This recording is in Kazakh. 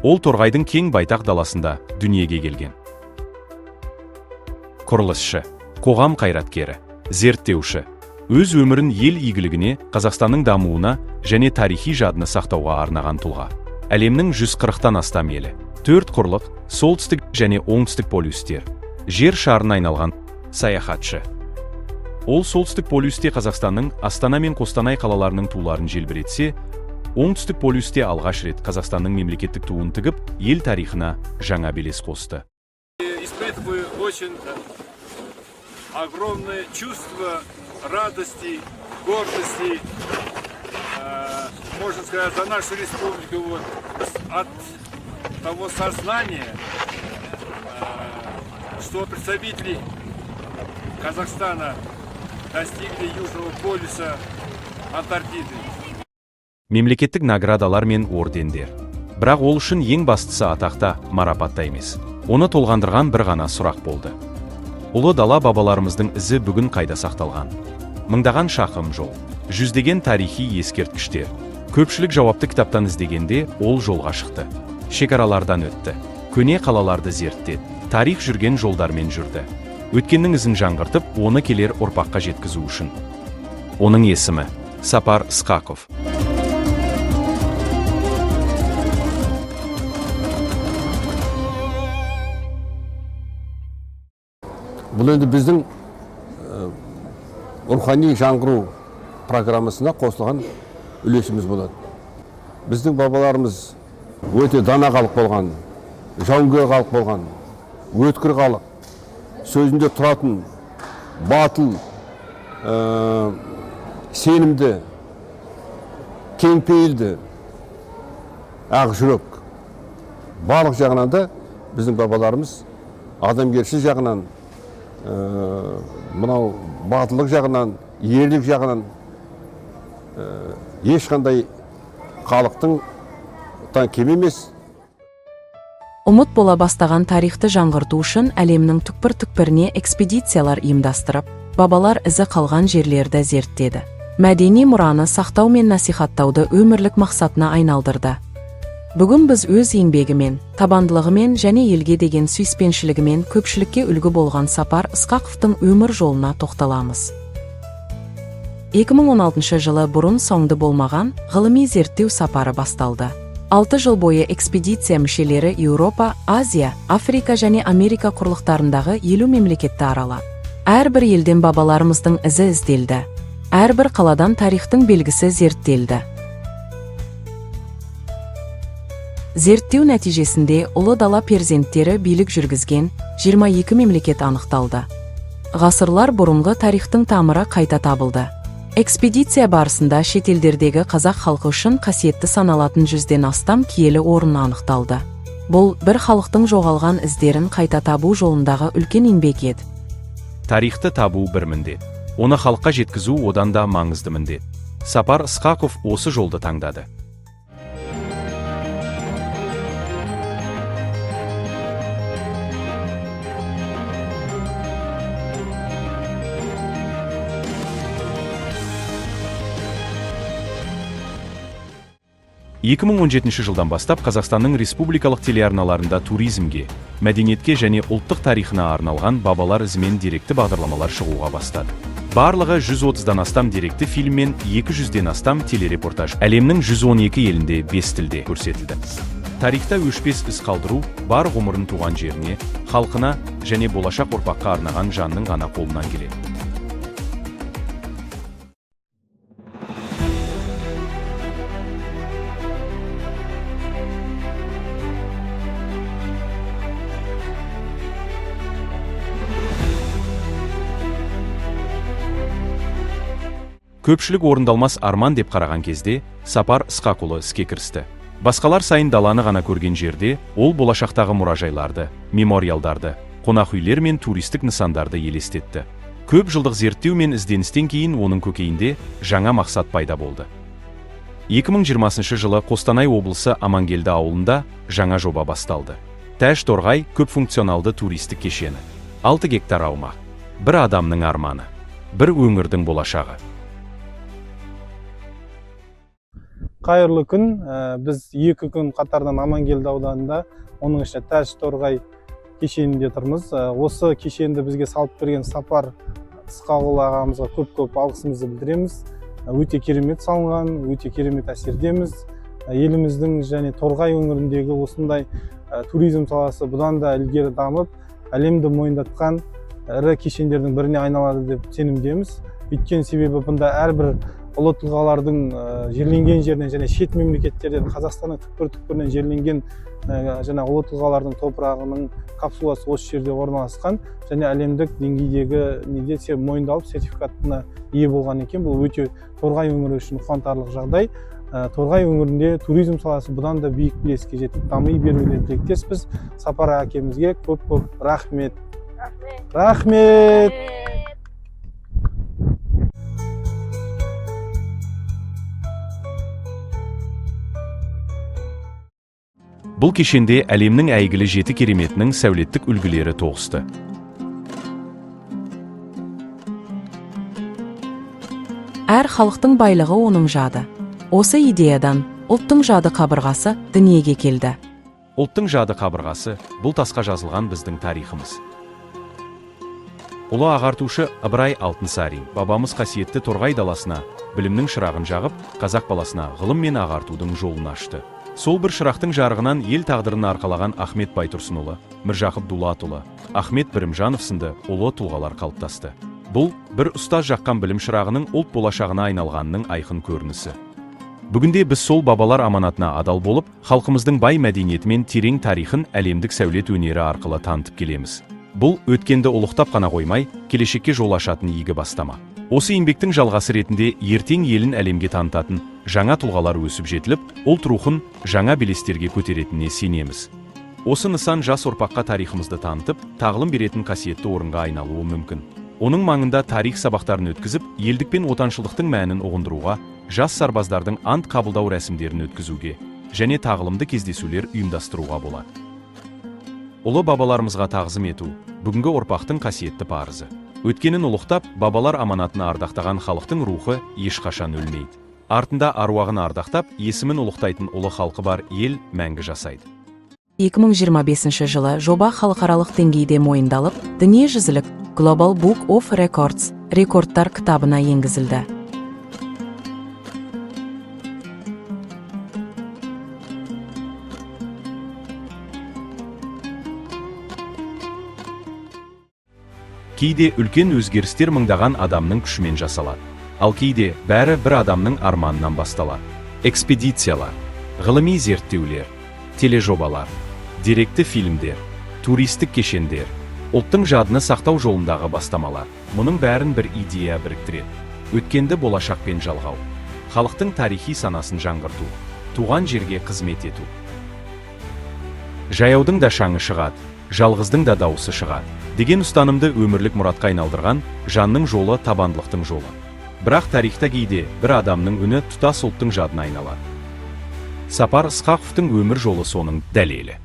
Ол Торғайдың кең байтақ даласында дүниеге келген. Құрылысшы, қоғам қайраткері, зерттеуші, өз өмірін ел игілігіне, Қазақстанның дамуына және тарихи жадыны сақтауға арнаған тұлға. Әлемнің 140-тан астам елі, 4 құрлық, солтүстік және оңтүстік полюстер, жер шарына айналған саяхатшы. Ол солтүстік полюсте Қазақстанның Астана мен Қостанай қалаларының туларын желбіретсе, оңтүстік полюсте алғаш рет Қазақстанның мемлекеттік туын тігіп, ел тарихына жаңа белес қосты. Испытываю очень огромное чувство радости, гордости, можно сказать, за нашу республику, от того сознания, что представители Казахстана достигли Южного полюса Антарктиды. Мемлекеттік наградалар мен ордендер. Бірақ ол үшін ең бастысы атақта, марапатта емес. Оны толғандырған бір ғана сұрақ болды. Ұлы дала бабаларымыздың ізі бүгін қайда сақталған? Мыңдаған шақырым жол, жүздеген тарихи ескерткіштер. Көпшілік жауапты кітаптан іздегенде ол жолға шықты. Шекаралардан өтті. Көне қалаларды зерттеді. Тарих жүрген жолдармен жүрді. Өткеннің ізін жаңғыртып, оны келер ұрпаққа жеткізу үшін. Оның есімі Сапар Ысқақов. Бұл енді біздің рухани жаңғыру программасына қосылған үлесіміз болады. Біздің бабаларымыз өте дана халық болған, жауынгер халық болған, өткір халық, сөзінде тұратын, батыл, сенімді, кеңпейілді, ақ жүрек. Барлық жағынан да біздің бабаларымыз адамгершілік жағынан, мынау батылдық жағынан, ерлік жағынан ешқандай халықтың кем емес. Ұмыт бола бастаған тарихты жаңғырту үшін әлемнің түкпір-түкпіріне экспедициялар ұйымдастырып, бабалар ізі қалған жерлерді зерттеді. Мәдени мұраны сақтау мен насихаттауды өмірлік мақсатына айналдырды. Бүгін біз өз еңбегімен, табандылығымен және елге деген сүйіспеншілігімен көпшілікке үлгі болған Сапар Ысқақовтың өмір жолына тоқталамыз. 2016 жылы бұрын соңды болмаған ғылыми зерттеу сапары басталды. 6 жыл бойы экспедиция мүшелері Еуропа, Азия, Африка және Америка құрлықтарындағы 50 мемлекетті аралады. Әрбір елден бабаларымыздың ізі ізделді. Әрбір қаладан тарихтың белгісі зерттелді. Зерттеу нәтижесінде ұлы дала перзенттері билік жүргізген 22 мемлекет анықталды. Ғасырлар бұрынғы тарихтың тамыры қайта табылды. Экспедиция барысында шетелдердегі қазақ халқы үшін қасиетті саналатын 100-ден астам киелі орын анықталды. Бұл бір халықтың жоғалған іздерін қайта табу жолындағы үлкен еңбек еді. Тарихты табу бір міндет. Оны халыққа жеткізу одан да маңызды міндет. Сапар Ысқақов осы жолды таңдады. жылдан бастап Қазақстанның республикалық телеарналарында туризмге, мәдениетке және ұлттық тарихына арналған бабалар ізімен деректі бағдарламалар шығуға бастады. Барлығы 130-дан астам деректі фильм мен 200-ден астам телерепортаж әлемнің 112 елінде 5 тілде көрсетілді. Тарихта өшпес із қалдыру бар ғұмырын туған жеріне, халқына және болашақ ұрпаққа арнаған жанның ғана қолынан келеді. Көпшілік орындалмас арман деп қараған кезде Сапар Ысқақұлы іске кірісті. Басқалар сайын даланы ғана көрген жерде ол болашақтағы мұражайларды, мемориалдарды, қонақүйлер мен туристік нысандарды елестетті. Көп жылдық зерттеу мен ізденістен кейін оның көкейінде жаңа мақсат пайда болды. 2020 жылы Қостанай облысы Амангелді ауылында жаңа жоба басталды. Тәж Торғай көпфункционалды туристік кешені. 6 гектар аумақ. Бір адамның арманы. Бір өңірдің болашағы. Қайырлы күн. Біз 2 күн қатардан Амангелді ауданында, оның ішінде Тәж Торғай кешенінде тұрмыз. Осы кешенді бізге салып берген Сапар Ысқақұлы ағамызға көп алғысымызды білдіреміз. Өте керемет салынған, өте керемет әсердеміз. Еліміздің және Торғай өңіріндегі осындай туризм саласы бұдан да ілгері дамып, әлемді мойындатқан ірі кешендердің біріне айналады деп сенімдеміз. Өйткені себебі бұнда әрбір ұлы тұлғалардың жерленген жерінен және шет мемлекеттерден, Қазақстанның түкпір-түкпірінен жерленген жаңа ұлы тұлғалардың топырағының капсуласы осы жерде орналасқан және әлемдік деңгейдегі мойындалып сертификатына ие болған екен. Бұл өте Торғай өңірі үшін қуантарлық жағдай. Торғай өңірінде туризм саласы бұдан да биік белеске жетіп дами беруіне тілектеспіз. Сапар әкемізге көп рахмет. Рахмет. Бұл кешенде әлемнің әйгілі 7 кереметінің сәулеттік үлгілері тоғысты. Әр халықтың байлығы оның жады. Осы идеядан ұлттың жады қабырғасы дүниеге келді. Ұлттың жады қабырғасы бұл тасқа жазылған біздің тарихымыз. Ұлы ағартушы Ыбырай Алтынсарин бабамыз қасиетті Торғай даласына білімнің шырағын жағып, қазақ баласына ғылым мен ағартудың жолын ашты. Сол бір шырақтың жарығынан ел тағдырын арқалаған Ахмет Байтұрсынұлы, Міржақып Дулатұлы, Ахмет Бірімжанов сынды ұлы тұлғалар қалыптасты. Бұл бір ұстаз жаққан білім шырағының ұлт болашағына айналғанының айқын көрінісі. Бүгінде біз сол бабалар аманатына адал болып, халқымыздың бай мәдениеті мен терең тарихын әлемдік сәулет өнері арқылы танытып келеміз. Бұл өткенді ұлықтап қана қоймай, келешекке жол ашатын игі бастама. Осы еңбектің жалғасы ретінде ертең елін әлемге танытатын жаңа тұлғалар өсіп жетіліп, ұлт рухын жаңа белестерге көтеретініне сенеміз. Осы нысан жас ұрпаққа тарихымызды танытып, тағылым беретін қасиетті орынға айналуы мүмкін. Оның маңында тарих сабақтарын өткізіп, елдік пен отаншылдықтың мәнін ұғындыруға, жас сарбаздардың ант қабылдау рәсімдерін өткізуге және тағылымды кездесулер ұйымдастыруға болады. Ұлы бабаларымызға тағзым ету бүгінгі ұрпақтың қасиетті парызы. Өткенін ұлықтап, бабалар аманатын ардақтаған халықтың рухы ешқашан өлмейді. Артында аруағын ардақтап, есімін ұлықтайтын ұлы халқы бар ел мәңгі жасайды. 2025 жылы жоба халықаралық деңгейде мойындалып, дүниежүзілік Global Book of Records рекордтар кітабына енгізілді. Кейде үлкен өзгерістер мыңдаған адамның күшімен жасалады. Ал кейде бәрі бір адамның арманынан басталады. Экспедициялар, ғылыми зерттеулер, тележобалар, деректі фильмдер, туристік кешендер, ұлттың жадыны сақтау жолындағы бастамалар. Мұның бәрін бір идея біріктіреді. Өткенді болашақпен жалғау, халықтың тарихи санасын жаңғырту, туған жерге қызмет ету. Жаяудың да шаңы шығады, жалғыздың да дауысы шығады деген ұстанымды өмірлік мұратқа айналдырған жанның жолы табандылықтың жолы. Бірақ тарихта кейде бір адамның үні тұтас ұлттың жадына айналады. Сапар Ысқақовтың өмір жолы соның дәлелі.